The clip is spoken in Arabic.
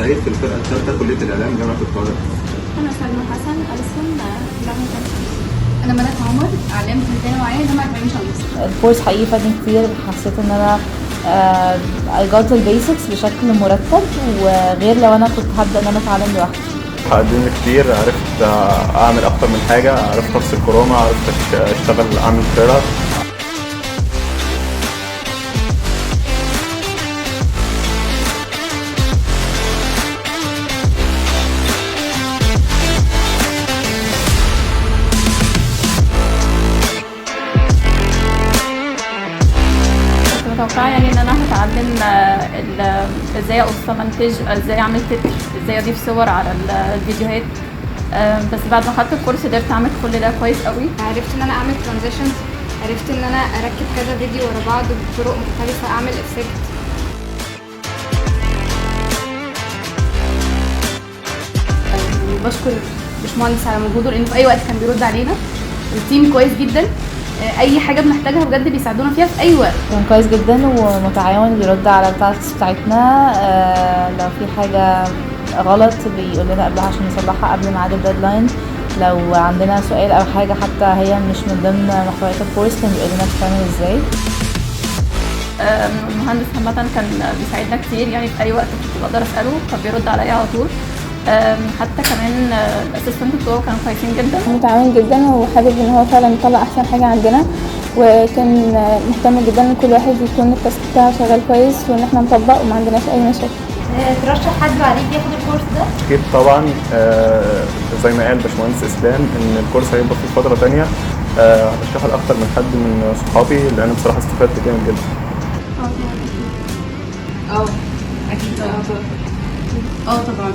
ايه في الفرقه الثالثه كليه الاعلام جامعه القاهره؟ انا سلمى حسن ألسن جامعه الشمس. انا ملك عمر اعلام تنميه معايا جامعه عين شمس. الكورس حقيقي فادني كتير، حسيت ان انا I got the basics بشكل مرتب، وغير لو انا كنت هبدأ ان انا اتعلم لوحدي. قدمني كتير، عرفت اعمل اكتر من حاجه، عرفت افصل كورونا، عرفت اشتغل اعمل فرقه. متوقعه يعني ان انا هتعلم ازاي اقص منتج، ازاي اعمل تتر، ازاي اضيف صور على الفيديوهات. بس بعد ما خدت الكورس قدرت اعمل كل ده كويس قوي. عرفت ان انا اعمل ترانزيشنز، عرفت ان انا اركب كذا فيديو ورا بعض بطرق مختلفه، اعمل افكت. بشكر باشمهندس على مجهوده، لانه في اي وقت كان بيرد علينا. التيم كويس جدا، اي حاجه بنحتاجها بجد بيساعدونا فيها في اي وقت. كان كويس جدا ومتعاون، بيرد على التاسكس بتاعتنا، لو في حاجه غلط بيقول لنا قبلها عشان نصلحها قبل ميعاد الديدلاين. لو عندنا سؤال او حاجه حتى هي مش من ضمن محتويات الكورس كان بيقول لنا بتعمل ازاي. المهندس عامه كان بيساعدنا كتير، يعني في اي وقت كنت بقدر اساله كان بيرد عليا على طول. حتى كمان الاسيستنت بتوعه كانوا كويسين جدا. متعاون جدا وحابب ان هو فعلا يطلع احسن حاجه عندنا، وكان مهتم جدا ان كل واحد يكون التاسك بتاعه شغال كويس وان احنا نطبق وما عندناش اي مشاكل. ترشح حد بعدين ياخد الكورس ده؟ اكيد طبعا، زي ما قال باشمهندس اسلام ان الكورس هيبقى في فتره ثانيه، هرشحه لاكتر من حد من صحابي لان بصراحه استفدت جامد جدا. اكيد طبعا. طبعا.